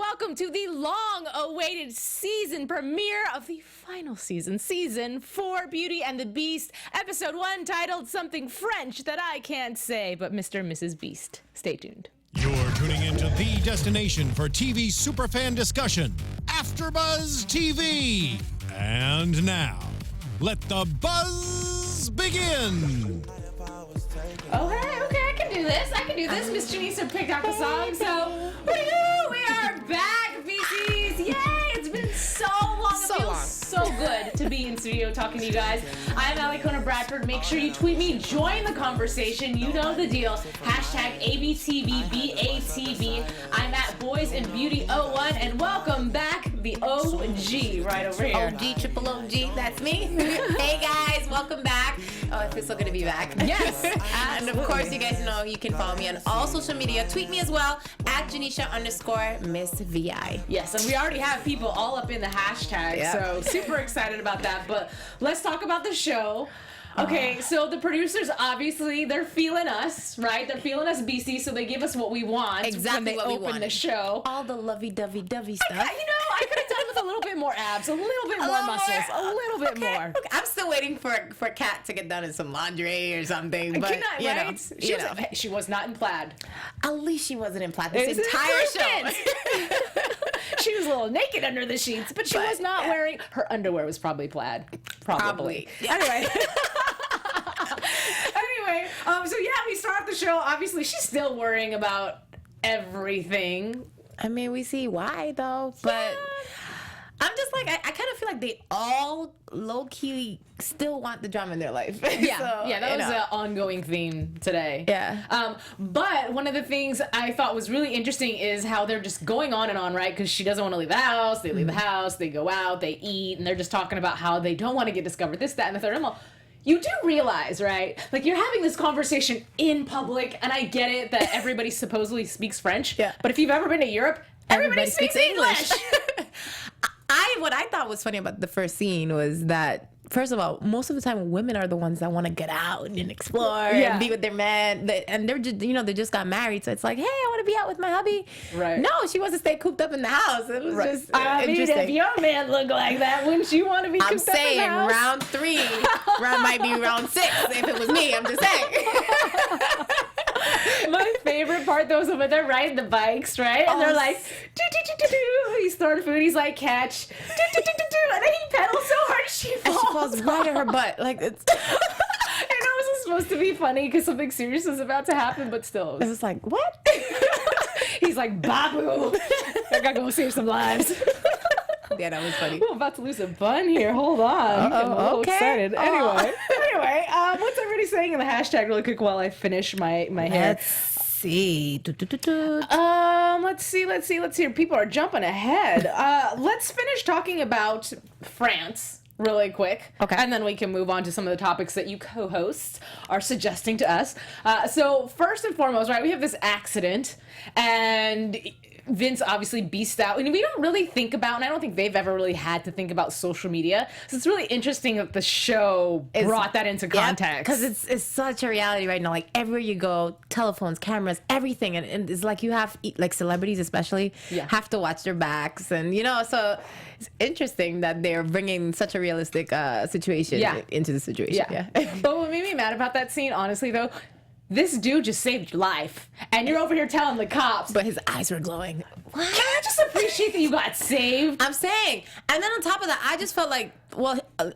welcome to the long-awaited season premiere of the final season 4, Beauty and the Beast, episode 1, titled something French that I can't say, but Mr. and Mrs. Beast. Stay tuned. You're tuning into the destination for TV superfan discussion, AFTERBUZZ TV. And now, let the buzz begin. Okay, I can do this. Miss Janeisha picked out the song, so we are back, VCs. Yay! It's been so long. It feels so good to be in studio talking to you guys. I'm Alikona Bradford. Make sure you tweet me, join the conversation. You know the deal. Hashtag ABTBBATB. I'm at Boys and Beauty 01, and welcome back, the OG right over here. OG, triple OG, that's me. Hey guys, welcome back. Oh, it feels so good to be back. Yes, and of course, you guys know you can follow me on all social media. Tweet me as well at Janeisha_MissVI. Yes, and we already have people all up in the hashtag, so super excited about that. But let's talk about the show. Okay, so the producers, obviously, they're feeling us, right? They're feeling us, BC, so they give us what we want. Exactly when they open the show. All the lovey-dovey stuff. I could have done with a little bit more abs, a little bit more muscles, a little bit more. Okay. I'm still waiting for Kat to get done in some lingerie or something. But, She was not in plaid. At least she wasn't in plaid this entire show. She was a little naked under the sheets, but she was not wearing... Her underwear was probably plaid. Probably. Yeah. Anyway, we start the show. Obviously, she's still worrying about everything. I mean, we see why, though, but... I'm just like, I kind of feel like they all low-key still want the drama in their life. That was an ongoing theme today. Yeah. But one of the things I thought was really interesting is how they're just going on and on, right? Because she doesn't want to leave the house. They leave the house. They go out. They eat. And they're just talking about how they don't want to get discovered, this, that, and the third. I'm like, you do realize, right? Like, you're having this conversation in public, and I get it that everybody supposedly speaks French. Yeah. But if you've ever been to Europe, everybody speaks English. What I thought was funny about the first scene was that, first of all, most of the time women are the ones that want to get out and explore and be with their man, and they're just, they just got married, so it's like, hey, I want to be out with my hubby. Right. No, she wants to stay cooped up in the house. It was just interesting. If your man looked like that, wouldn't you want to be cooped up in the house? Round 3, might be round 6 if it was me. I'm just saying. My favorite part, though, is when they're riding the bikes, right? And they're like, he's throwing food, he's like, catch, and then he pedals so hard she falls right at her butt. Like, it's... I know it was supposed to be funny because something serious is about to happen, but still. It was like, what? He's like, Babu, I gotta go save some lives. Yeah, that was funny. I'm about to lose a bun here. Hold on. I'm a little excited. Anyway, what's everybody saying in the hashtag really quick while I finish my hair? Let's see. Let's see. People are jumping ahead. Let's finish talking about France really quick. Okay. And then we can move on to some of the topics that you co-hosts are suggesting to us. So first and foremost, right, we have this accident, and Vince obviously beasts out, and we don't really think about, and I don't think they've ever really had to think about social media. So it's really interesting that the show brought that into context. Because it's such a reality right now. Like, everywhere you go, telephones, cameras, everything. And it's like you have, like, celebrities especially, have to watch their backs. And, so it's interesting that they're bringing such a realistic situation into the situation. Yeah. But what made me mad about that scene, honestly, though, this dude just saved your life, and you're over here telling the cops. But his eyes were glowing. What? Can I just appreciate that you got saved? I'm saying. And then on top of that, I just felt like,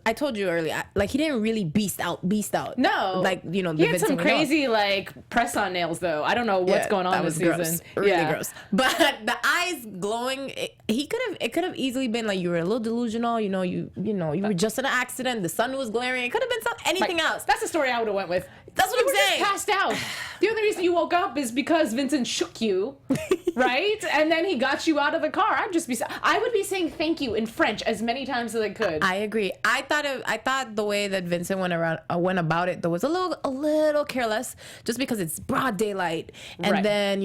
I told you earlier, like, he didn't really beast out. No. Like, the he had some crazy, like, press-on nails, though. I don't know what's going on this season. Gross. Really gross. But the eyes glowing, it could have easily been like you were a little delusional, you were just in an accident, the sun was glaring. It could have been anything else. That's the story I would have went with. That's what I'm saying. Just passed out. The only reason you woke up is because Vincent shook you, right? And then he got you out of the car. I would be saying thank you in French as many times as I could. I agree. I thought the way that Vincent went about it, though, was a little careless, just because it's broad daylight, and then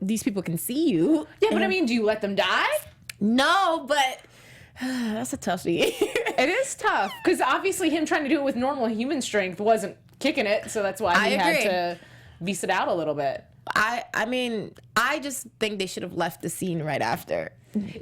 these people can see you. Yeah, but I mean, do you let them die? No, but that's a toughie. It is tough because obviously him trying to do it with normal human strength wasn't kicking it, so that's why he had to beast it out a little bit. I mean, I just think they should have left the scene right after.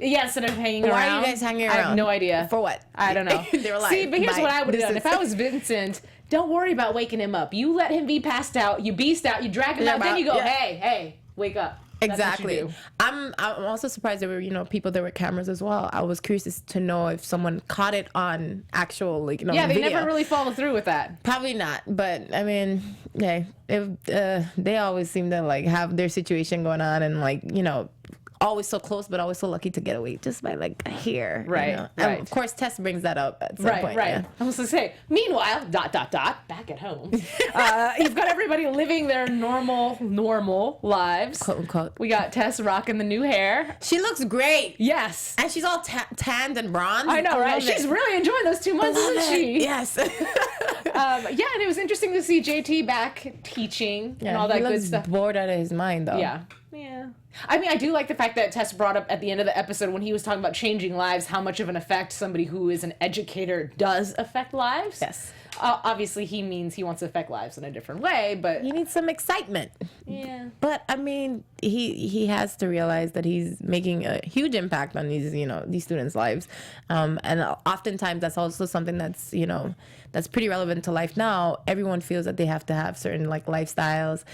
Yeah, instead of hanging around. Why are you guys hanging around? I have no idea. For what? I don't know. They were like, see, but here's what I would have done. is- If I was Vincent, don't worry about waking him up. You let him be passed out. You beast out. You drag him out. Then you go, hey, wake up. That's Exactly. what you do. I'm also surprised there were people there were cameras as well. I was curious to know if someone caught it on actual Yeah, they video. never really follow through with that. Probably not, but I mean, yeah, they always seem to like have their situation going on and like always so close, but always so lucky to get away just by like a hair. Right, And right. of course, Tess brings that up at some point. Right. Yeah. I was gonna say, meanwhile, ... back at home, you've got everybody living their normal lives. Quote unquote. We got Tess rocking the new hair. She looks great. Yes. And she's all tanned and bronzed. I know, right? love She's it. really enjoying those 2 months, Love isn't it. she? Yes. Yeah, and it was interesting to see JT back teaching and all that he good looks stuff. bored out of his mind, though. Yeah. I mean, I do like the fact that Tess brought up at the end of the episode when he was talking about changing lives, how much of an effect somebody who is an educator does affect lives. Yes. Obviously, he means he wants to affect lives in a different way, but He needs some excitement. yeah. But I mean, he has to realize that he's making a huge impact on these students' lives, and oftentimes that's also something that's that's pretty relevant to life now. Everyone feels that they have to have certain like lifestyles.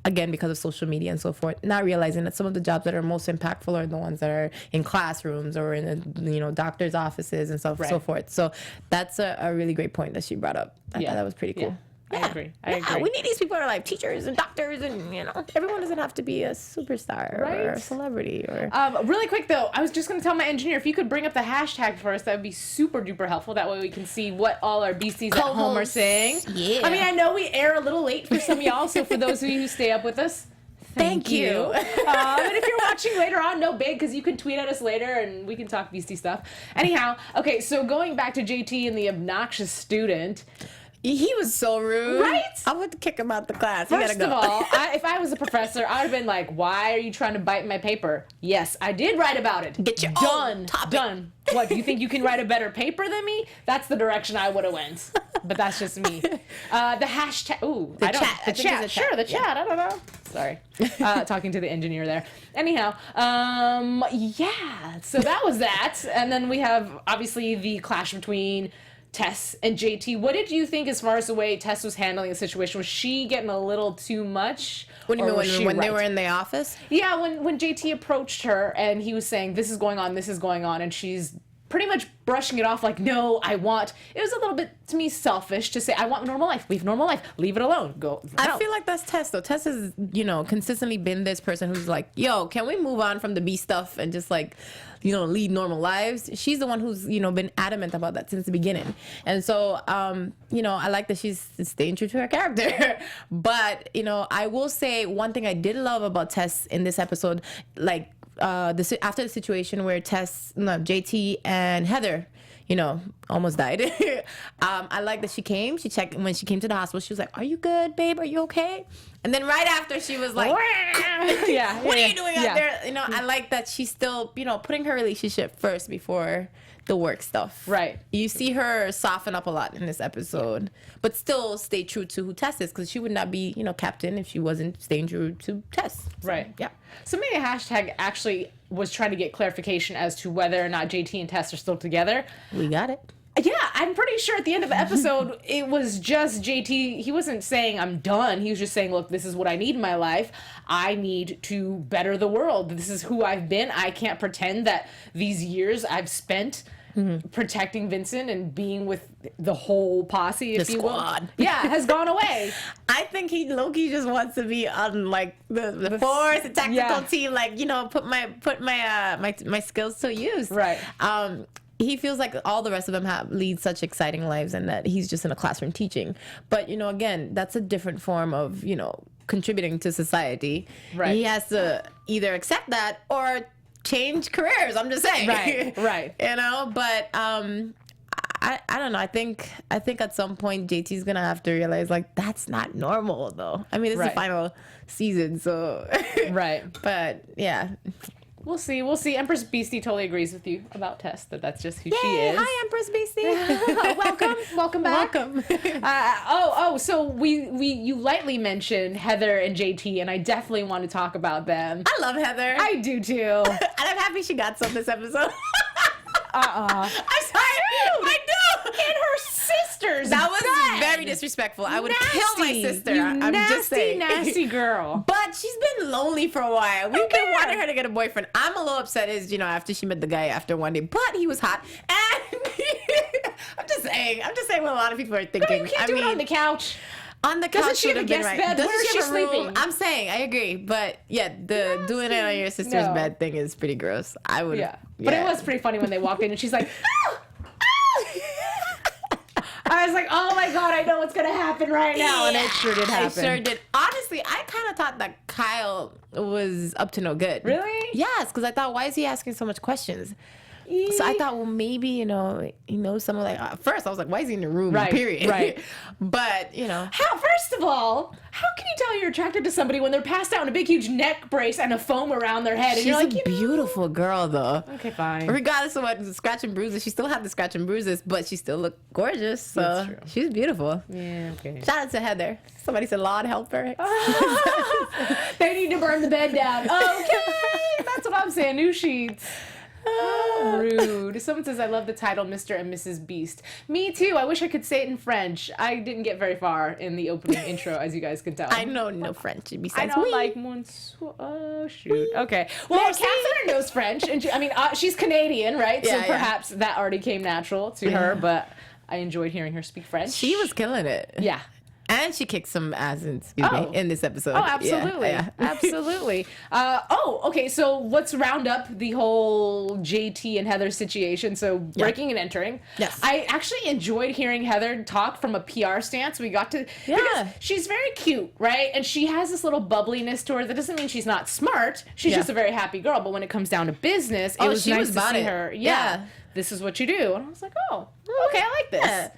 Again, because of social media and so forth, not realizing that some of the jobs that are most impactful are the ones that are in classrooms or in the doctors' offices and so forth. So that's a really great point that she brought up. I thought that was pretty cool. I agree. I agree. We need these people who are like teachers and doctors, and everyone doesn't have to be a superstar or a celebrity. Or really quick though, I was just going to tell my engineer if you could bring up the hashtag for us, that would be super duper helpful. That way we can see what all our beasties at home are saying. Yeah. I mean, I know we air a little late for some of y'all, so for those of you who stay up with us, thank you. And if you're watching later on, no big, because you can tweet at us later and we can talk beastie stuff. Anyhow, okay, so going back to JT and the obnoxious student. He was so rude. Right? I would kick him out the class. First of all, if I was a professor, I would have been like, why are you trying to bite my paper? Yes, I did write about it. Get your done. own topic. Done. What, do you think you can write a better paper than me? That's the direction I would have went. But that's just me. The hashtag. Ooh, The I don't. chat. I The think chat. it's a chat. Sure, the chat. I don't know. Sorry. Talking to the engineer there. Anyhow, yeah. So that was that. And then we have, obviously, the clash between Tess and JT. What did you think as far as the way Tess was handling the situation? Was she getting a little too much? What do you mean when they right? were in the office? Yeah, when JT approached her and he was saying, this is going on, and she's pretty much brushing it off like, no, it was a little bit, to me, selfish to say, I want normal life, leave it alone, go. I feel like that's Tess, though. Tess has, consistently been this person who's like, yo, can we move on from the B stuff and just like, lead normal lives? She's the one who's, been adamant about that since the beginning. And so, I like that she's staying true to her character. But, I will say one thing I did love about Tess in this episode, like, after the situation where JT and Heather, almost died. I like that she came. She checked when she came to the hospital. She was like, "Are you good, babe? Are you okay?" And then right after, she was like, yeah, "What are you doing out there?" I like that she's still, putting her relationship first before the work stuff. Right. You see her soften up a lot in this episode, but still stay true to who Tess is, because she would not be, captain if she wasn't staying true to Tess. So, right. Yeah. So maybe a hashtag actually was trying to get clarification as to whether or not JT and Tess are still together. We got it. Yeah, I'm pretty sure at the end of the episode, it was just JT. He wasn't saying, I'm done. He was just saying, look, this is what I need in my life. I need to better the world. This is who I've been. I can't pretend that these years I've spent protecting Vincent and being with the whole posse, if The you will. squad. Yeah, has gone away. I think he low-key just wants to be on like the force, the tactical team, like, put my skills to use. Right. He feels like all the rest of them lead such exciting lives, and that he's just in a classroom teaching. But, again, that's a different form of, contributing to society. Right. He has to either accept that or change careers. I'm just saying. Right. But I don't know. I think at some point JT's gonna have to realize, like, that's not normal, though. I mean, this is the final season, so Right. But yeah. We'll see. Empress Beastie totally agrees with you about Tess, that's just who she Yay, is. hi, Empress Beastie. welcome back. Welcome. So you lightly mentioned Heather and JT, and I definitely want to talk about them. I love Heather. I do too. And I'm happy she got some this episode. I'm sorry. I know. And her sisters. That was bed. very disrespectful. I would kill my sister. You I'm just saying. nasty girl. But she's been lonely for a while. We've been wanting her to get a boyfriend. I'm a little upset after she met the guy after one day. But he was hot. And I'm just saying what a lot of people are thinking. You can't do it on the couch. On the couch. Doesn't she have a guest bed? Where is she sleeping? I'm saying, I agree. But yeah, doing it on your sister's bed thing is pretty gross. I would. Yeah. But it was pretty funny when they walked in and she's like, ah! I was like, oh my God, I know what's going to happen right now. And it sure did happen. It sure did. Honestly, I kind of thought that Kyle was up to no good. Really? Yes, because I thought, why is he asking so much questions? So I thought, well, maybe, he knows someone like, first I was like, why is he in the room? Right, period. right. But, First of all, how can you tell you're attracted to somebody when they're passed out in a big, huge neck brace and a foam around their head? And she's you're like, a beautiful girl, though. Okay, fine. Regardless of what the scratch and bruises, she still had the scratch and bruises, but she still looked gorgeous. So That's true. she's beautiful. Yeah, okay. Shout out to Heather. Somebody said, Lord help her. They need to burn the bed down. Okay, that's what I'm saying. New sheets. Rude. Someone says, I love the title Mr. and Mrs. Beast. Me too. I wish I could say it in French. I didn't get very far in the opening intro, as you guys can tell. I know no French besides I don't me. like Monsieur. Oh, shoot. Okay. Well, Catherine knows French, and she's Canadian, right? So perhaps that already came natural to her, but I enjoyed hearing her speak French. She was killing it. Yeah. And she kicked some ass in this episode. Oh, absolutely. Yeah. Absolutely. Okay. So let's round up the whole JT and Heather situation. So breaking and entering. Yes. I actually enjoyed hearing Heather talk from a PR stance. We got to, because she's very cute, right? And she has this little bubbliness to her. That doesn't mean she's not smart. She's just a very happy girl. But when it comes down to business, it was nice to see her. Yeah. This is what you do. And I was like, oh, okay, I like this.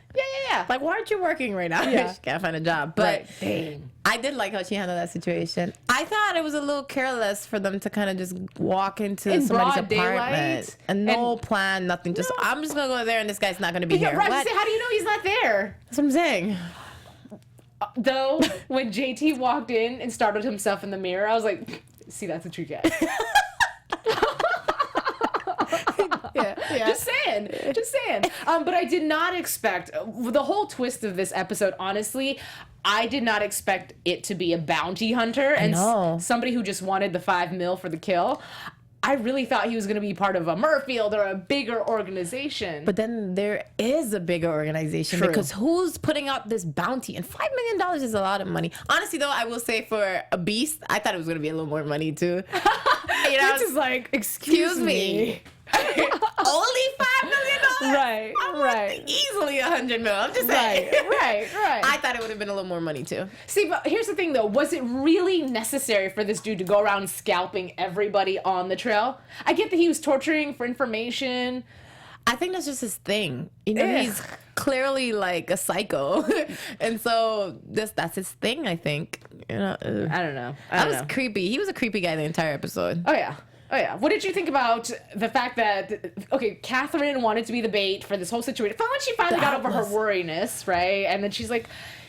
Yeah. Like, why aren't you working right now? Yeah. She can't find a job. But Dang. I did like how she handled that situation. I thought it was a little careless for them to kind of just walk into somebody's broad apartment. daylight. And no plan, nothing. Just, I'm just going to go there and this guy's not going to be here. Right, What? how do you know he's not there? That's what I'm saying. Though, when JT walked in and startled himself in the mirror, I was like, see, that's what you get. Just saying. But I did not expect the whole twist of this episode. Honestly, I did not expect it to be a bounty hunter and somebody who just wanted the $5 million for the kill. I really thought he was going to be part of a Murfield or a bigger organization. But then there is a bigger organization because who's putting out this bounty? And $5 million is a lot of money. Honestly, though, I will say for a beast, I thought it was going to be a little more money too. This is like, excuse me. Only $5 million? Right. Easily $100 million. I'm just saying. Right. I thought it would have been a little more money too. See, but here's the thing though. Was it really necessary for this dude to go around scalping everybody on the trail? I get that he was torturing for information. I think that's just his thing. He's clearly like a psycho. And so that's his thing, I think. I don't know. That was creepy. He was a creepy guy the entire episode. Oh yeah. What did you think about the fact that, Catherine wanted to be the bait for this whole situation? When she finally got over her worriness, right? And then she's like,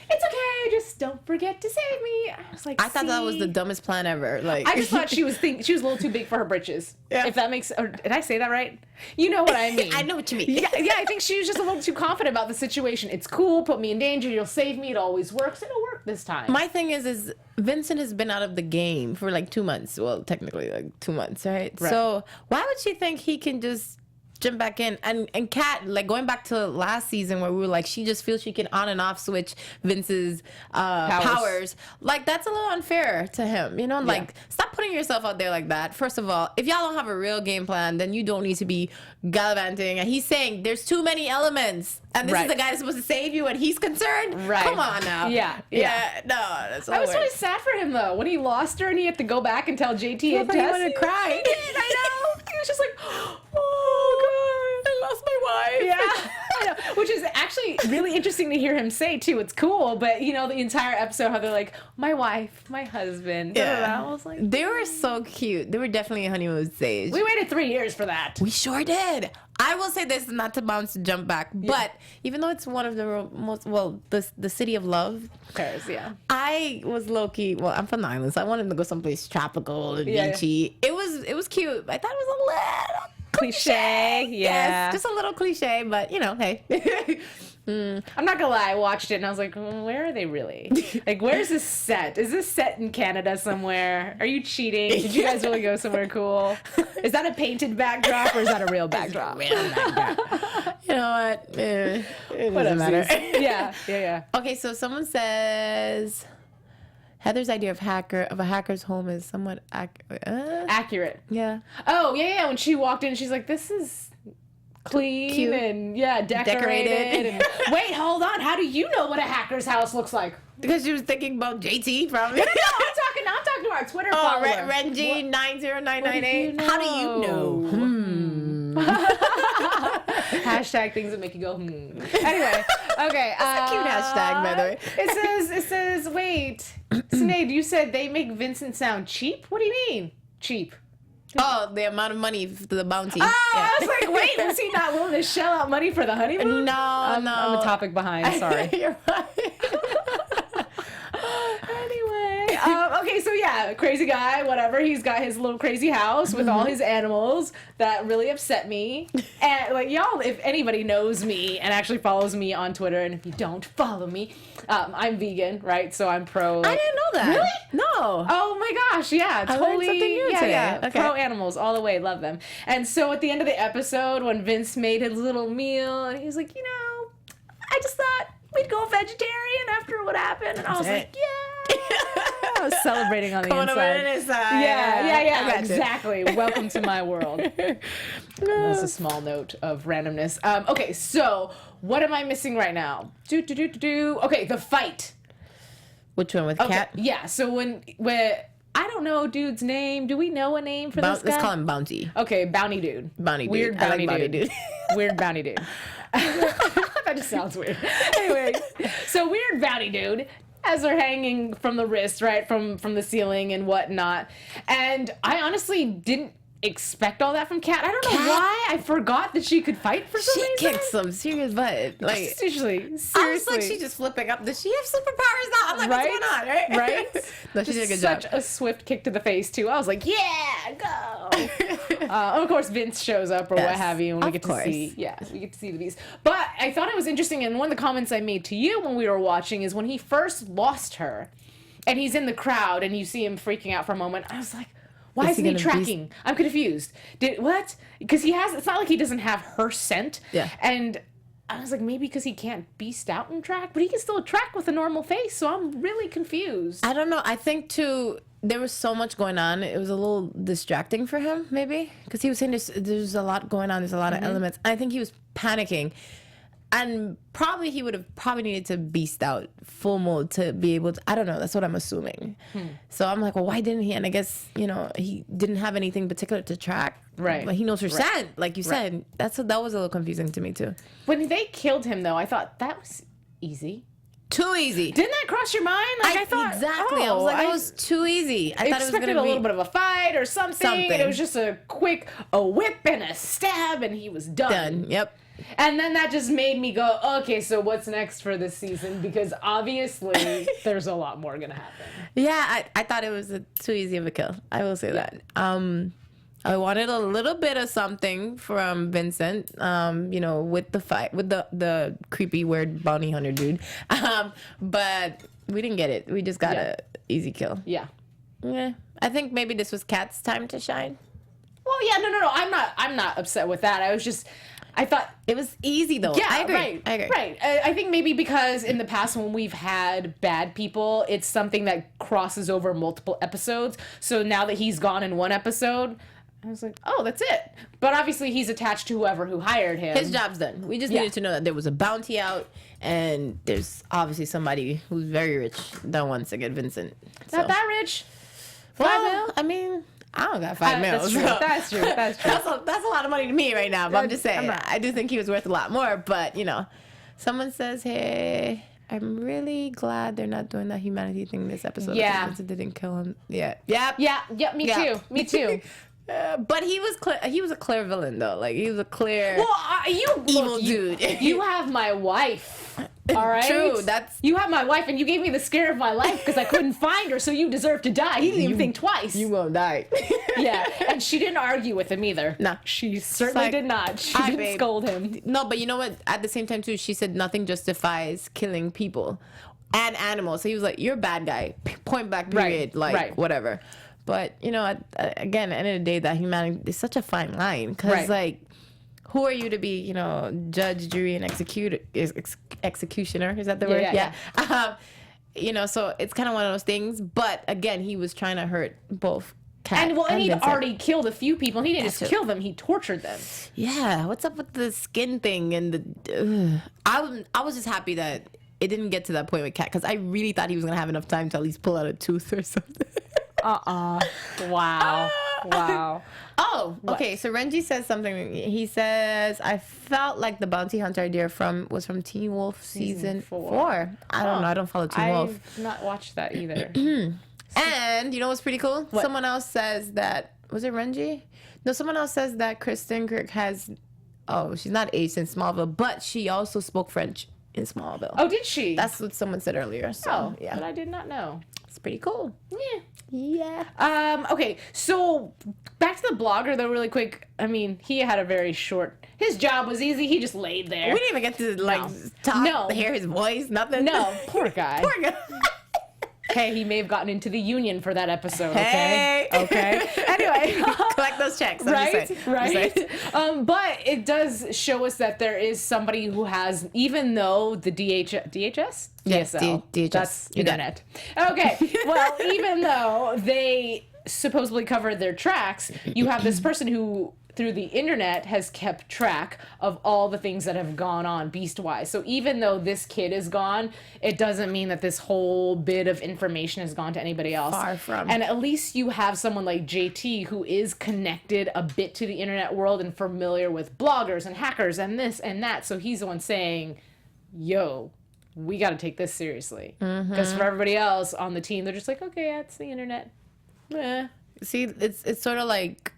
it's okay, just don't forget to save me. I was like, I thought that was the dumbest plan ever. Like, I just thought she was a little too big for her britches. Yeah. If that makes, or did I say that right? You know what I mean. I know what you mean. Yeah, I think she was just a little too confident about the situation. It's cool, put me in danger, you'll save me, it always works. It'll work this time. My thing is Vincent has been out of the game for like 2 months. Well, technically like 2 months, right? So why would she think he can just jump back in? And Kat, like going back to last season where we were like, she just feels she can on and off switch Vince's powers. Like, that's a little unfair to him, like stop putting yourself out there like that. First of all, if y'all don't have a real game plan, then you don't need to be gallivanting. And he's saying there's too many elements and this is the guy that's supposed to save you and he's concerned. Right. Come on now. Yeah. No, that's I was really sad for him though when he lost her and he had to go back and tell JT and Tess. He wanted to cry. He did, I know. He was just like, oh God, I lost my wife. Yeah. I know. which is actually really interesting to hear him say too. It's cool, but you know, the entire episode, how they're like, my wife, my husband. Yeah. I was like, they were so cute. They were definitely a honeymoon stage. we waited 3 years for that. We sure did. I will say this, not to jump back, but even though it's one of the most, the city of love. Paris, yeah. I was low-key, well, I'm from the island, so I wanted to go someplace tropical and beachy. It was cute. I thought it was a little cliche. Yeah. Yes, just a little cliche, but you know, hey. I'm not gonna lie, I watched it and I was like, where are they really? Like, where's this set? Is this set in Canada somewhere? Are you cheating? Did you guys really go somewhere cool? Is that a painted backdrop or is that a real backdrop? You know what? It doesn't matter. Yeah. Okay, so someone says Heather's idea of a hacker's home is somewhat Accurate. Yeah. Oh, yeah. When she walked in, she's like, this is clean, cute, and decorated. And, wait, hold on. How do you know what a hacker's house looks like? Because she was thinking about JT, probably. No, I'm talking to our Twitter follower. Renji 90998. How do you know? Hashtag things that make you go Anyway, okay. That's a cute hashtag, by the way. It says. Wait, Sinead, you said they make Vincent sound cheap. What do you mean cheap? Oh, the amount of money for the bounty. Oh, I was like, wait, was he not willing to shell out money for the honeymoon? No, I'm a topic behind. Sorry. You're right. Anyway, okay, so yeah, crazy guy, whatever. He's got his little crazy house with all his animals that really upset me. And like, y'all, if anybody knows me and actually follows me on Twitter, and if you don't follow me, I'm vegan, right? So I'm pro. I didn't know that. Really? No. Oh my gosh, yeah, I totally. learned something new today. Yeah. Okay. Pro animals all the way, love them. And so at the end of the episode, when Vince made his little meal, and he was like, I just thought we'd go vegetarian after what happened, and I was like, yeah. I was celebrating on the inside. Yeah, exactly. Welcome to my world. That's a small note of randomness. Okay, so what am I missing right now? Okay, the fight. Which one, with Cat? Yeah, so when I don't know dude's name. Do we know a name for this guy? Let's call him Bounty. Okay, Bounty Dude. Weird Bounty Dude. Weird Bounty Dude. That just sounds weird. Anyway, so Weird Bounty Dude, as they're hanging from the wrist, right, from the ceiling and whatnot. And I honestly didn't expect all that from Cat. I don't know why. I forgot that she could fight for some reason. She kicked some serious butt. Like, seriously. I was like, she's just flipping up. Does she have superpowers now? I'm like, what's going on, right? Right? No, she did a good job. Such a swift kick to the face, too. I was like, yeah, go. Of course, Vince shows up or what have you, and we get to see. Yeah, we get to see the beast. But I thought it was interesting, and one of the comments I made to you when we were watching is when he first lost her, and he's in the crowd, and you see him freaking out for a moment. I was like, why isn't he tracking? I'm confused. What? Because it's not like he doesn't have her scent. Yeah. And I was like, maybe because he can't beast out and track, but he can still track with a normal face, so I'm really confused. I don't know. I think, too, there was so much going on. It was a little distracting for him, maybe. Because he was saying there's a lot going on. There's a lot of elements. I think he was panicking. And probably he would have needed to beast out full mode to be able to, I don't know, that's what I'm assuming. So I'm like, well, why didn't he? And I guess, he didn't have anything particular to track. Right. But he knows her scent, like you said. That was a little confusing to me, too. When they killed him, though, I thought that was easy. Too easy. Didn't that cross your mind? Like, I thought, exactly. I was like, that was too easy. I thought it was going to be a little bit of a fight or something. And it was just a quick, whip and a stab, and he was done. Yep. And then that just made me go, okay, so what's next for this season? Because obviously there's a lot more going to happen. Yeah, I thought it was too easy of a kill. I will say that. I wanted a little bit of something from Vincent, with the fight, with the creepy, weird bounty hunter dude. But we didn't get it. We just got a easy kill. Yeah. Yeah. I think maybe this was Kat's time to shine. Well, yeah, no. I'm not upset with that. I thought it was easy, though. Yeah, I agree. Right. I think maybe because in the past when we've had bad people, it's something that crosses over multiple episodes. So now that he's gone in one episode, I was like, oh, that's it. But obviously he's attached to who hired him. His job's done. We just needed to know that there was a bounty out, and there's obviously somebody who's very rich that wants to get Vincent. Not that rich. Well, I mean, I don't got $5 million. That's true. That's a lot of money to me right now. But I'm just saying, I do think he was worth a lot more. But Someone says, hey, I'm really glad they're not doing that humanity thing this episode. Yeah. Vincent didn't kill him. Yeah. Yep. Yeah, me too. Me too. But he was a clear villain though. Like he was a clear evil dude. You have my wife. All right. True. You have my wife, and you gave me the scare of my life because I couldn't find her. So you deserve to die. He didn't even think twice. You won't die. Yeah, and she didn't argue with him either. No, she certainly did not. She didn't scold him. No, but you know what? At the same time too, she said nothing justifies killing people and animals. So he was like, "You're a bad guy." Point blank. Period. Whatever. But you know, again, at the end of the day, that humanity is such a fine line because like. Who are you to be, you know, judge, jury, and executioner? Is that the word? Yeah. You know, so it's kind of one of those things. But again, he was trying to hurt both Kat and he'd Vincent. already killed a few people. He didn't just kill them; he tortured them. Yeah. What's up with the skin thing and the? I was just happy that it didn't get to that point with Kat because I really thought he was gonna have enough time to at least pull out a tooth or something. Wow. Wow. Oh, okay. So Renji says something. He says, "I felt like the bounty hunter idea was from Teen Wolf season 4. I don't know. I don't follow Teen Wolf. I've not watched that either. And you know what's pretty cool? What? Someone else says that was it Renji? No, someone else says that Kristin Kreuk has. Oh, she's not aged in Smallville, but she also spoke French in Smallville. Oh, did she? That's what someone said earlier. So yeah, but I did not know. it's pretty cool. Yeah. Okay, so back to the blogger though, really quick. I mean, he had a very short. His job was easy. He just laid there. We didn't even get to talk, hear his voice, nothing. No, poor guy. Poor guy. Hey, he may have gotten into the union for that episode. Hey. Okay. Anyway, collect those checks. Right. But it does show us that there is somebody who has, even though the DHS. Yes, DSL. DHS. That's internet. Okay. Well, even though they supposedly covered their tracks, you have this person who, through the internet, has kept track of all the things that have gone on beast-wise. So even though this kid is gone, it doesn't mean that this whole bit of information has gone to anybody else. Far from. And at least you have someone like JT who is connected a bit to the internet world and familiar with bloggers and hackers and this and that. So he's the one saying, yo, we got to take this seriously. Because for everybody else on the team, they're just like, okay, yeah, it's the internet. See, it's sort of like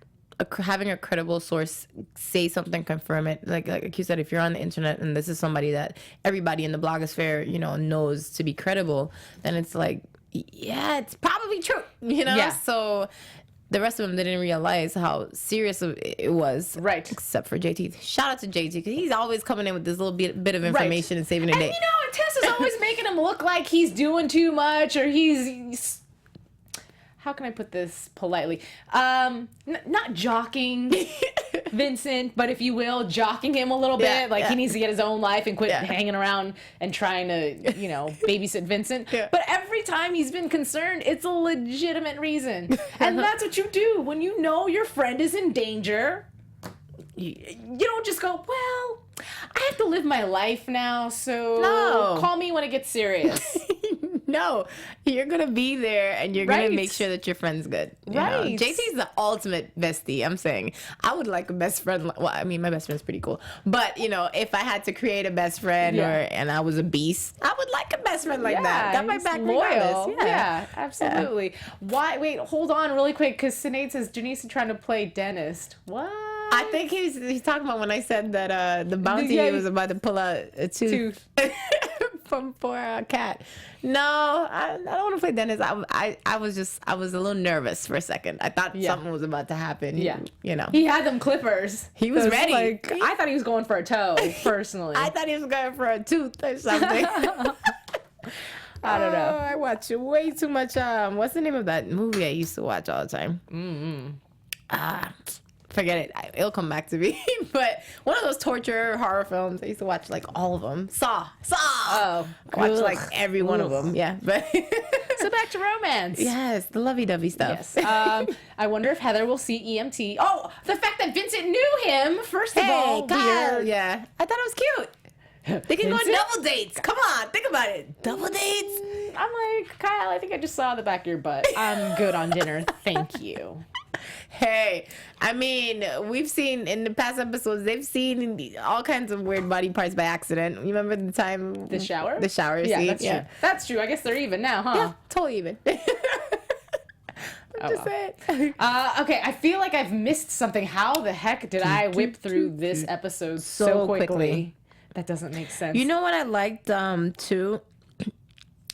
having a credible source say something, confirm it. Like you said, if you're on the internet and this is somebody that everybody in the blogosphere, you know, knows to be credible, then it's like, yeah, it's probably true, you know? Yeah. So the rest of them didn't realize how serious it was. Right. Except for JT. Shout out to JT, because he's always coming in with this little bit of information and saving the day. And you know, Tess is always making him look like he's doing too much or he's how can I put this politely? Not jockeying Vincent, but if you will, jocking him a little bit. He needs to get his own life and quit hanging around and trying to, you know, babysit Vincent. But every time he's been concerned, it's a legitimate reason. And that's what you do when you know your friend is in danger. You don't just go, well, I have to live my life now, so call me when it gets serious. No, you're going to be there and you're going to make sure that your friend's good. Right. JT's the ultimate bestie, I'm saying. I would like a best friend. Well, I mean, my best friend's pretty cool. But, you know, if I had to create a best friend and I was a beast, I would like a best friend like that. Got my back loyal. regardless. Yeah, absolutely. Why? Wait, hold on really quick, because Sinead says Janeisha trying to play dentist. What? I think he's talking about when I said that the bounty was about to pull out a tooth. From poor cat. No, I don't want to play dentist. I was a little nervous for a second. I thought something was about to happen. Yeah, you know. He had them clippers. He was ready. I thought he was going for a toe, personally. I thought he was going for a tooth or something. I don't know. I watch way too much. What's the name of that movie I used to watch all the time? Forget it. It'll come back to me. But one of those torture horror films, I used to watch like all of them. Saw. Oh, I watched like every one of them. Yeah, but so back to romance. Yes, the lovey-dovey stuff. Yes. I wonder if Heather will see EMT. Oh, the fact that Vincent knew him. First of all, Kyle. Yeah, I thought it was cute. They can go on double dates. Come on, think about it. Double dates. I'm like, Kyle, I think I just saw the back of your butt. I'm good on dinner. Thank you. Hey, I mean, we've seen in the past episodes, they've seen all kinds of weird body parts by accident. You remember the time? The shower? The shower scene? That's true. That's true. I guess they're even now, huh? Yeah, totally even. I'm just saying. Okay, I feel like I've missed something. How the heck did I whip through this episode so quickly? That doesn't make sense. You know what I liked, too?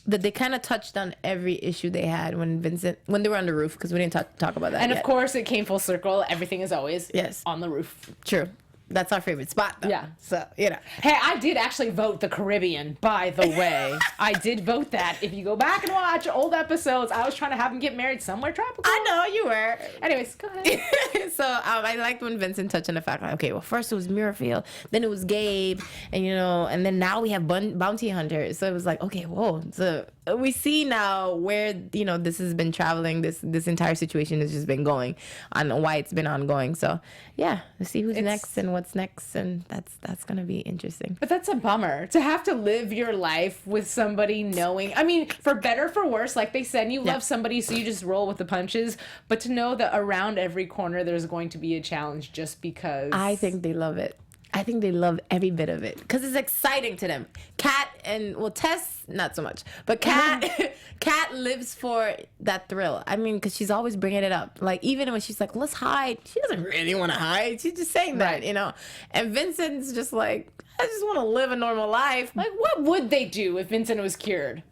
That they kind of touched on every issue they had when they were on the roof, because we didn't talk about that. And yet. of course, it came full circle. Everything is always on the roof. True. That's our favorite spot, though. Yeah. So, you know. Hey, I did actually vote the Caribbean, by the way. I did vote that. If you go back and watch old episodes, I was trying to have them get married somewhere tropical. I know, you were. Anyways, go ahead. So, I liked when Vincent touched on the fact, like, okay, well, first it was Muirfield, then it was Gabe, and, you know, and then now we have bounty hunters. So it was like, okay, whoa. So we see now where, you know, this has been traveling, this entire situation has just been going on, why it's been ongoing. So, yeah, let's see who's next and what's next, and that's gonna be interesting. But that's a bummer to have to live your life with somebody knowing, I mean, for better, for worse, like they said, you love somebody, so you just roll with the punches, but to know that around every corner there's going to be a challenge just because. I think they love it. I think they love every bit of it because it's exciting to them. Kat and, well, Tess, not so much, but Kat lives for that thrill. I mean, because she's always bringing it up. Like, even when she's like, let's hide, she doesn't really want to hide. She's just saying that, you know. And Vincent's just like, I just want to live a normal life. Like, what would they do if Vincent was cured?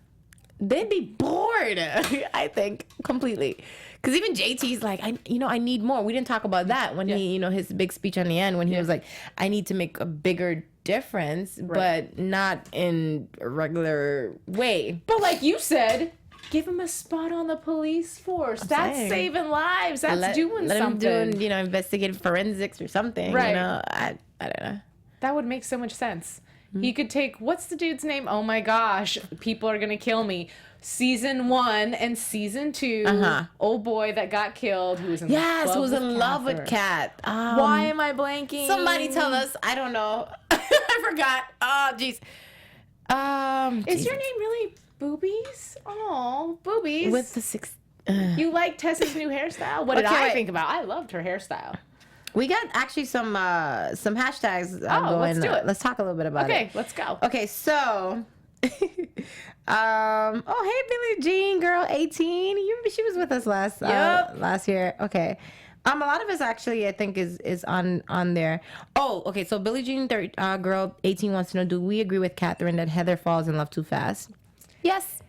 They'd be bored, I think, completely. Because even JT's like, I need more. We didn't talk about that when he, you know, his big speech on the end when he was like, I need to make a bigger difference, but not in a regular way. But like you said, give him a spot on the police force. That's saving lives. That's doing something. Let him do, you know, investigative forensics or something. Right. You know, I don't know. That would make so much sense. He could take, what's the dude's name? Oh my gosh, people are going to kill me. Season 1 and season 2, old boy that got killed, who was in love with Kat. Why am I blanking? Somebody tell us. I don't know. I forgot. Oh, jeez. Is your name really Boobies? Oh, Boobies. With the 6. You like Tessa's new hairstyle? What did I think about? I loved her hairstyle. We got actually some hashtags going. Let's do it. Let's talk a little bit about it. Okay, let's go. Okay, so hey Billie Jean girl 18. She was with us last year. Okay. A lot of us actually I think is on there. Oh, okay, so Billie Jean girl 18 wants to know, do we agree with Catherine that Heather falls in love too fast? Yes.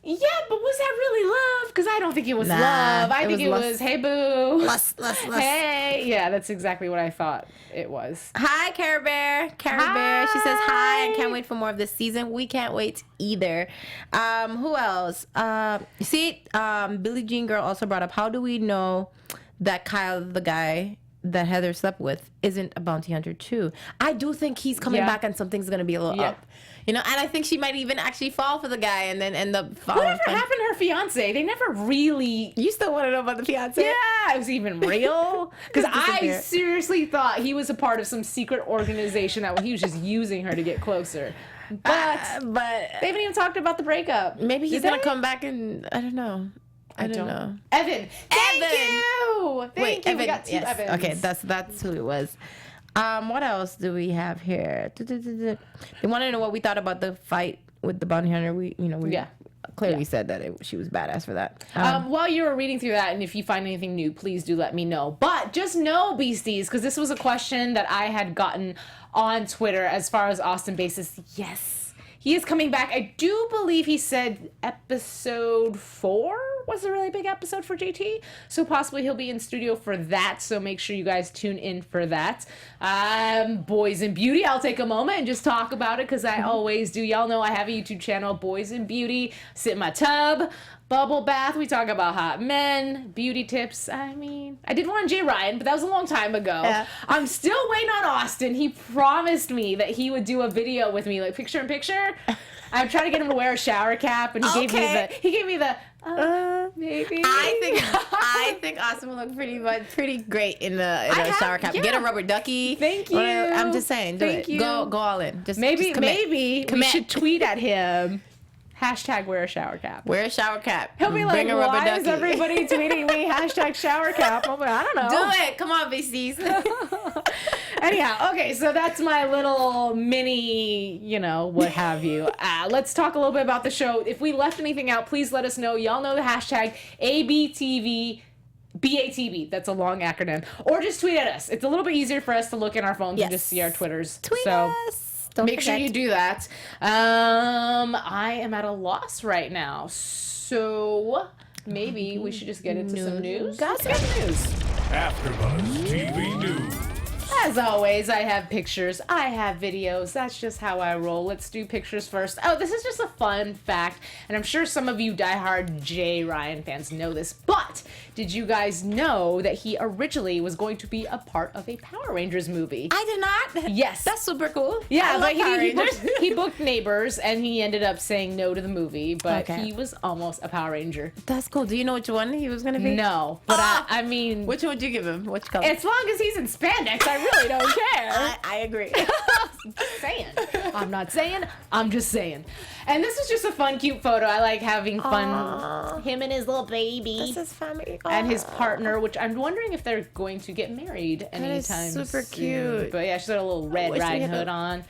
Yeah, but was that really love? Because I don't think it was love. I think it was, hey, boo. Lust. Hey. Yeah, that's exactly what I thought it was. Hi, Care Bear. Bear. She says hi and can't wait for more of this season. We can't wait either. Who else? Billie Jean Girl also brought up, how do we know that Kyle, the guy that Heather slept with, isn't a bounty hunter too? I do think he's coming back and something's going to be a little up. You know, and I think she might even actually fall for the guy and then end up falling. Whatever happened to her fiance? They never really. You still want to know about the fiance? Yeah, it was even real. Because I seriously thought he was a part of some secret organization that he was just using her to get closer. But they haven't even talked about the breakup. Maybe he's going to come back and, I don't know. I don't know. Evan. Thank you. Wait, Evan. We got 2 Evans. Okay, that's who it was. What else do we have here? They want to know what we thought about the fight with the bounty hunter. We clearly said that she was badass for that. While you were reading through that, and if you find anything new, please do let me know. But just know, beasties, because this was a question that I had gotten on Twitter as far as Austin Basis. Yes. He is coming back. I do believe he said episode 4 was a really big episode for JT. So possibly he'll be in studio for that. So make sure you guys tune in for that. Boys and Beauty. I'll take a moment and just talk about it because I always do. Y'all know I have a YouTube channel, Boys and Beauty. Sit in my tub. Bubble bath. We talk about hot men, beauty tips. I mean, I did one on Jay Ryan, but that was a long time ago. Yeah. I'm still waiting on Austin. He promised me that he would do a video with me, like picture in picture. I'm trying to get him to wear a shower cap, and he gave me the maybe. I think Austin will look pretty great in a shower cap. Yeah. Get a rubber ducky. Thank you. Whatever. I'm just saying, do it. Go all in. Maybe we should tweet at him. Hashtag wear a shower cap. Wear a shower cap. He'll be like, why is everybody tweeting me hashtag shower cap? I'm like, I don't know. Do it. Come on, VCs. Anyhow, okay, so that's my little mini, what have you. Let's talk a little bit about the show. If we left anything out, please let us know. Y'all know the hashtag ABTV. BATB, that's a long acronym. Or just tweet at us. It's a little bit easier for us to look in our phones and just see our Twitters. Tweet us. Don't make forget. sure you do that. I am at a loss right now. So maybe we should just get into some news. Let's get news. AfterBuzz TV News. As always, I have pictures, I have videos. That's just how I roll. Let's do pictures first. Oh, this is just a fun fact, and I'm sure some of you diehard Jay Ryan fans know this, but did you guys know that he originally was going to be a part of a Power Rangers movie? I did not. Yes. That's super cool. Yeah, but he he booked Neighbors, and he ended up saying no to the movie, but Okay. he was almost a Power Ranger. That's cool. Do you know which one he was going to be? No, but I mean... Which one would you give him? Which color? As long as he's in spandex, I really don't care. I agree. Saying. I'm not saying. I'm just saying. And this is just a fun, cute photo. I like having fun. Aww. Him and his little baby. This is family. And his partner, which I'm wondering if they're going to get married anytime soon. super cute. But yeah, she's got a little Red wish we Riding had Hood that. on.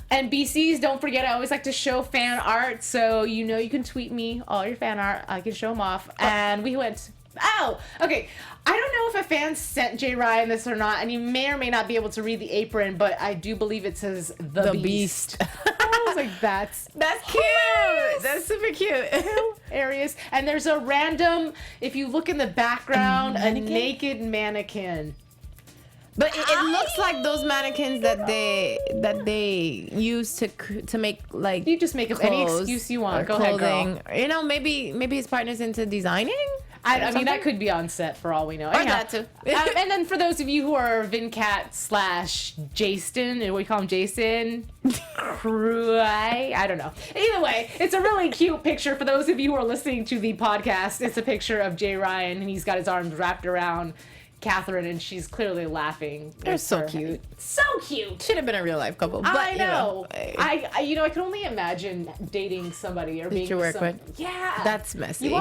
And BCs, don't forget, I always like to show fan art. So you can tweet me all your fan art. I can show them off. And we went... Oh, okay. I don't know if a fan sent Jay Ryan this or not, and you may or may not be able to read the apron, but I do believe it says The Beast. I was like, that's cute. hilarious. That's super cute. Hilarious. And there's a random, if you look in the background, a mannequin? naked mannequin. But it looks like those mannequins that they use to make like You just make up any clothes excuse you want. or Go ahead, girl. Maybe his partner's into designing. I mean, that could be on set for all we know. Or Anyhow, that too. And then for those of you who are Vincat / Jason, and we call him Jason, Kreuk, I don't know. Either way, it's a really cute picture. For those of you who are listening to the podcast, it's a picture of Jay Ryan, and he's got his arms wrapped around Catherine, and she's clearly laughing. They're so her. cute. So cute. Should have been a real life couple. But, I know. You know, I can only imagine dating somebody or being you work with. Yeah. That's messy. You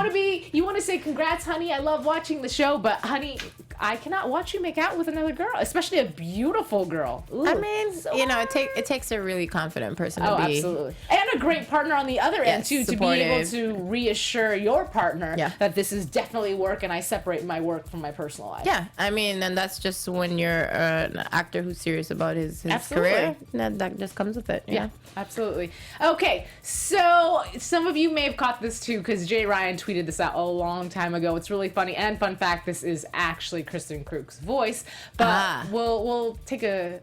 want to say, congrats, honey. I love watching the show, but honey, I cannot watch you make out with another girl, especially a beautiful girl. Ooh, I mean, so it takes a really confident person to be. absolutely. And a great partner on the other end, too, supportive. to be able to reassure your partner Yeah. that this is definitely work and I separate my work from my personal life. Yeah, I mean, and that's just when you're an actor who's serious about his career. That just comes with it. Yeah, absolutely. Okay, so some of you may have caught this too because Jay Ryan tweeted this out a long time ago. It's really funny. And fun fact, this is actually Kristin Kreuk's voice. But we'll take a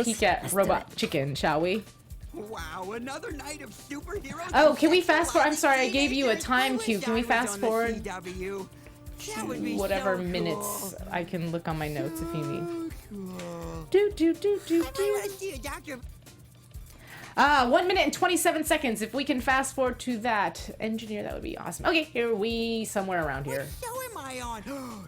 peek at Robot Chicken, shall we? Wow, another night of superheroes. Oh, can we fast forward? I'm sorry, I gave you a time cue. Can we fast forward to whatever minutes? I can look on my notes if you need. Do. 1 minute and 27 seconds. If we can fast forward to that, engineer, that would be awesome. Okay, here we somewhere around here. What show am I on?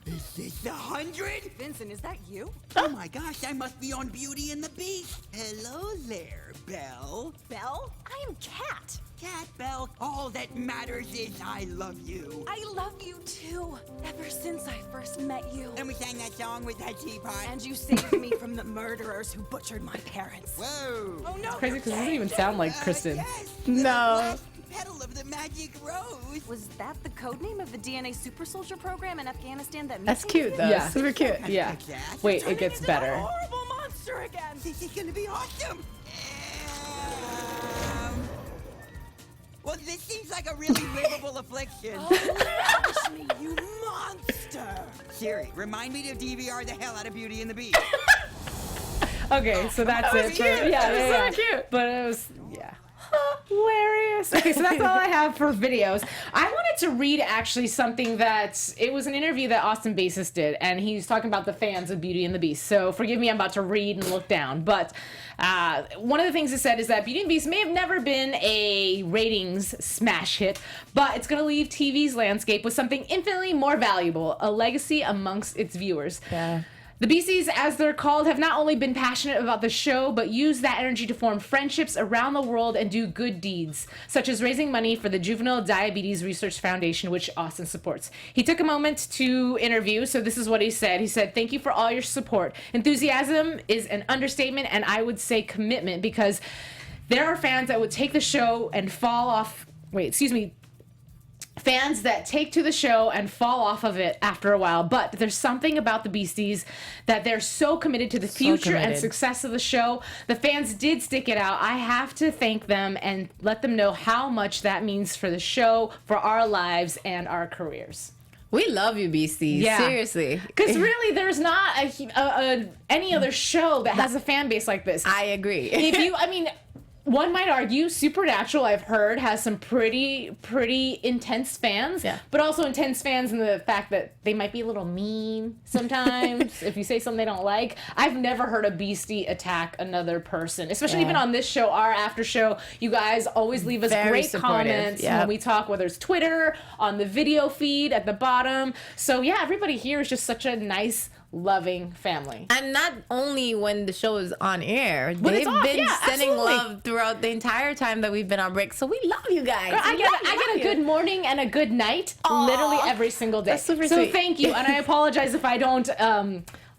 Is this the 100? Vincent, is that you? Oh my gosh, I must be on Beauty and the Beast. Hello there, Belle. Belle? I am Cat. Cat Belle, all that matters is I love you. I love you too. Ever since I first met you. And we sang that song with that teapot. And you saved me from the murderers who butchered my parents. Whoa. Oh no. Crazy because it doesn't even sound like Kristin. Yes, No. the last petal of the magic rose. Was that the code name of the DNA super soldier program in Afghanistan that That's mutated cute, though. you? Yeah. Super cute. Yeah. Yes. Wait, it Turning gets into better. a horrible monster again. This is gonna be awesome. Well, this seems like a really livable affliction. Punish me, you monster. Siri, remind me to DVR the hell out of Beauty and the Beast. Okay, so that's it. cute. That was so cute. But it was, hilarious. Okay, so that's all I have for videos. I wanted to read actually something that, it was an interview that Austin Basis did, and he's talking about the fans of Beauty and the Beast. So forgive me, I'm about to read and look down. But one of the things he said is that Beauty and the Beast may have never been a ratings smash hit, but it's going to leave TV's landscape with something infinitely more valuable, a legacy amongst its viewers. Yeah. The Beasties, as they're called, have not only been passionate about the show, but use that energy to form friendships around the world and do good deeds, such as raising money for the Juvenile Diabetes Research Foundation, which Austin supports. He took a moment to interview, so this is what he said. He said, "Thank you for all your support. Enthusiasm is an understatement, and I would say commitment, because there are fans that would take the show and fall off... fans that take to the show and fall off of it after a while, but there's something about the Beasties that they're so committed to the future and success of the show. The fans did stick it out. I have to thank them and let them know how much that means for the show, for our lives, and our careers." We love you, Beasties. Yeah. Seriously. Because really, there's not any other show that has a fan base like this. I agree. One might argue Supernatural, I've heard, has some pretty intense fans, but also intense fans in the fact that they might be a little mean sometimes if you say something they don't like. I've never heard a Beastie attack another person, especially even on this show, our after show. You guys always leave us Very great supportive. comments when we talk, whether it's Twitter, on the video feed at the bottom. So yeah, everybody here is just such a nice, loving family. And not only when the show is on air, When they've it's off, been yeah, sending absolutely. love throughout the entire time that we've been on break. So we love you guys. Girl, I get a good morning and a good night literally every single day. That's super so sweet. thank you, and I apologize if I don't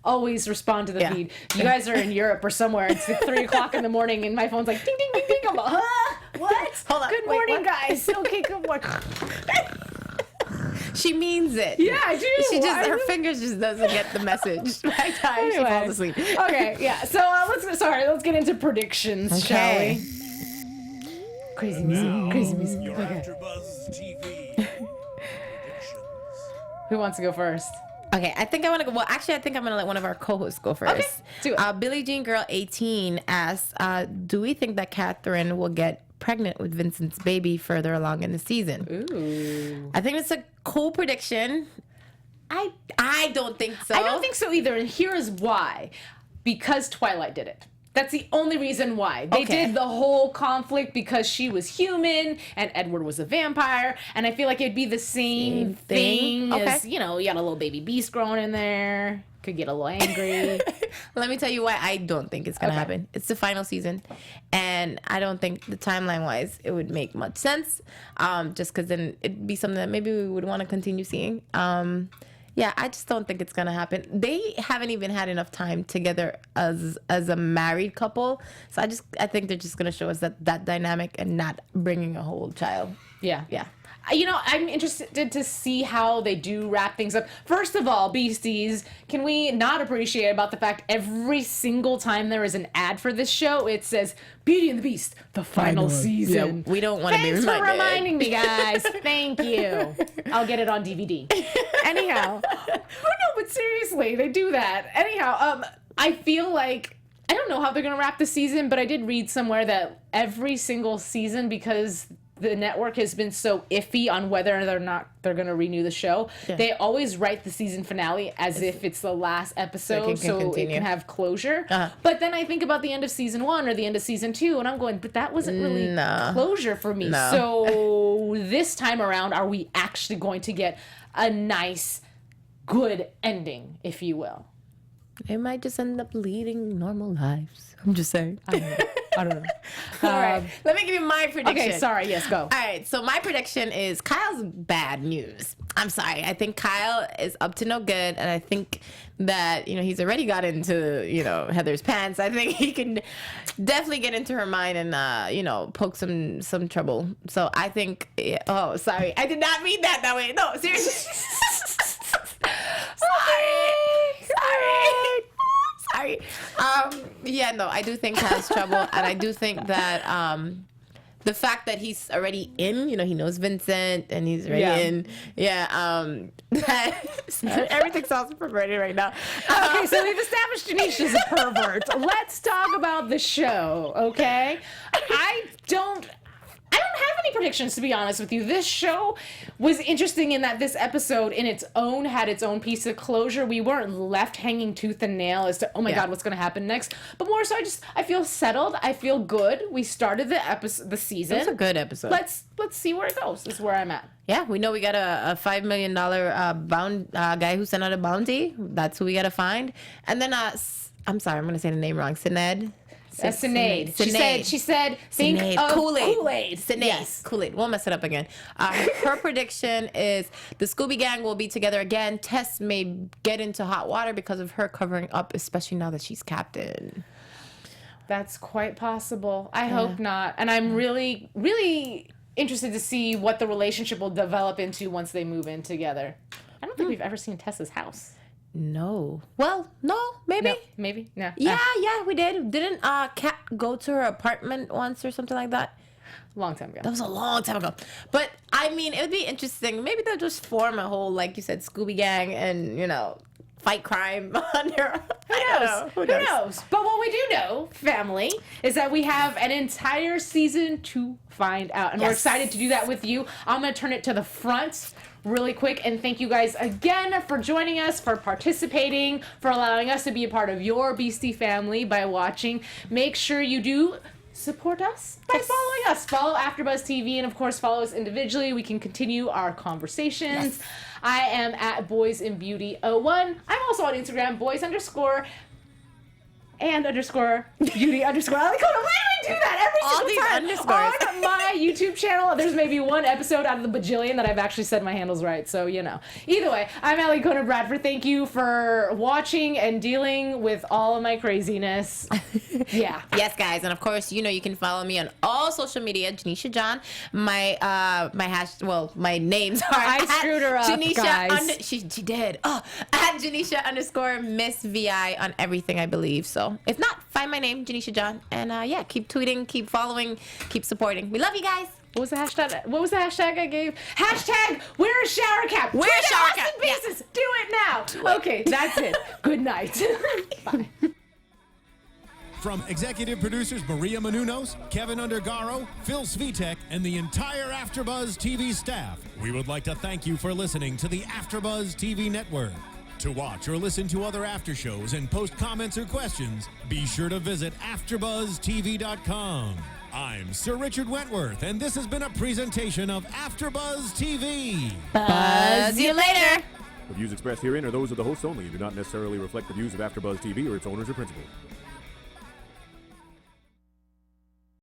always respond to the feed. You guys are in Europe or somewhere. It's like 3 o'clock in the morning, and my phone's like ding ding ding ding. I'm like, what? Hold on. Good Wait, morning, what? guys. Okay, good morning. She means it. Yeah, I do. She just her fingers just doesn't get the message by the time she falls asleep. Okay, yeah. So let's get into predictions, shall we? Crazy music. Crazy music. Your Okay. AfterBuzz TV predictions. Who wants to go first? Okay, I think I want to go. Well, actually, I think I'm going to let one of our co-hosts go first. Okay, do it. Billie Jean Girl 18 asks, do we think that Catherine will get pregnant with Vincent's baby further along in the season? Ooh. I think it's a cool prediction. I don't think so. I don't think so either, and here is why. Because Twilight did it. That's the only reason why. They did the whole conflict because she was human and Edward was a vampire, and I feel like it'd be the same thing as, you got a little baby beast growing in there. Could get a little angry. Let me tell you why I don't think it's going to happen. It's the final season, and I don't think the timeline-wise it would make much sense, just because then it'd be something that maybe we would want to continue seeing. Yeah, I just don't think it's going to happen. They haven't even had enough time together as a married couple, so I think they're just going to show us that dynamic and not bringing a whole child. Yeah. Yeah. I'm interested to see how they do wrap things up. First of all, Beasties, can we not appreciate about the fact every single time there is an ad for this show, it says Beauty and the Beast, the final season. Yeah, we don't want to be Thanks reminded. for reminding me, guys. Thank you. I'll get it on DVD. Anyhow. But seriously, they do that. Anyhow, I feel like, I don't know how they're going to wrap the season, but I did read somewhere that every single season, because the network has been so iffy on whether or not they're going to renew the show, they always write the season finale as if it's the last episode so it can have closure. But then I think about the end of season 1 or the end of season 2, and I'm going, but that wasn't really closure for me. So this time around, are we actually going to get a nice, good ending, if you will? They might just end up leading normal lives. I'm just saying. I don't know. All right, let me give you my prediction. Okay, sorry. Yes, go. All right, so my prediction is Kyle's bad news. I'm sorry. I think Kyle is up to no good, and I think that, he's already got into, Heather's pants. I think he can definitely get into her mind and, poke some trouble. So I think, oh, sorry. I did not mean that way. No, seriously. Sorry. Yeah, no, I do think he has trouble, and I do think that the fact that he's already in, he knows Vincent, and he's already in. Yeah. Everything sounds perverted right now. Okay, so we've established Janeisha's a pervert. Let's talk about the show, okay? I don't have any predictions, to be honest with you. This show was interesting in that this episode in its own had its own piece of closure. We weren't left hanging tooth and nail as to, oh my God, what's going to happen next? But more so, I feel settled. I feel good. We started the season. It was a good episode. Let's see where it goes. This is where I'm at. Yeah, we know we got a $5 million guy who sent out a bounty. That's who we got to find. And then, I'm sorry, I'm going to say the name wrong. Sinead. Sinead. She said, think Sinead. of Kool-Aid. Kool-Aid. Sinead. Yes. Kool-Aid. Won't mess it up again. Her prediction is the Scooby Gang will be together again. Tess may get into hot water because of her covering up, especially now that she's captain. That's quite possible. I hope not. And I'm really, really interested to see what the relationship will develop into once they move in together. I don't think we've ever seen Tessa's house. No. Well, no, maybe. No, maybe. No. Yeah, we did. Didn't Kat go to her apartment once or something like that? Long time ago. That was a long time ago. But, I mean, it would be interesting. Maybe they'll just form a whole, like you said, Scooby Gang and, you know, fight crime under. Who knows? But what we do know, family, is that we have an entire season to find out. And we're excited to do that with you. I'm going to turn it to the front really quick and thank you guys again for joining us, for participating, for allowing us to be a part of your Beastie family by watching. Make sure you do support us by following us. Follow AfterBuzz TV and, of course, follow us individually. We can continue our conversations. I am at Boys in Beauty 01. I'm also on Instagram, boys_and_beauty_. Alikona, why do I do that every single time? Underscores. On my YouTube channel, there's maybe one episode out of the bajillion that I've actually said my handles right, so you know. Either way, I'm Alikona Bradford. Thank you for watching and dealing with all of my craziness. Yeah. Yes, guys, and of course, you know you can follow me on all social media. Janeisha John. My names are. I screwed her up, Janeisha guys. She did. Oh, at Janeisha_Miss VI on everything, I believe. So if not, find my name, Janeisha John, and keep tweeting, keep following, keep supporting. We love you guys. What was the hashtag? What was the hashtag I gave? Hashtag wear a shower cap. Wear a shower cap. Austin Pieces. Do it now. Okay, that's it. Good night. Bye. From executive producers Maria Menounos, Kevin Undergaro, Phil Svitek, and the entire AfterBuzz TV staff, we would like to thank you for listening to the AfterBuzz TV network. To watch or listen to other after shows and post comments or questions, be sure to visit AfterBuzzTV.com. I'm Sir Richard Wentworth, and this has been a presentation of AfterBuzz TV. Buzz you later. The views expressed herein are those of the hosts only and do not necessarily reflect the views of AfterBuzz TV or its owners or principals.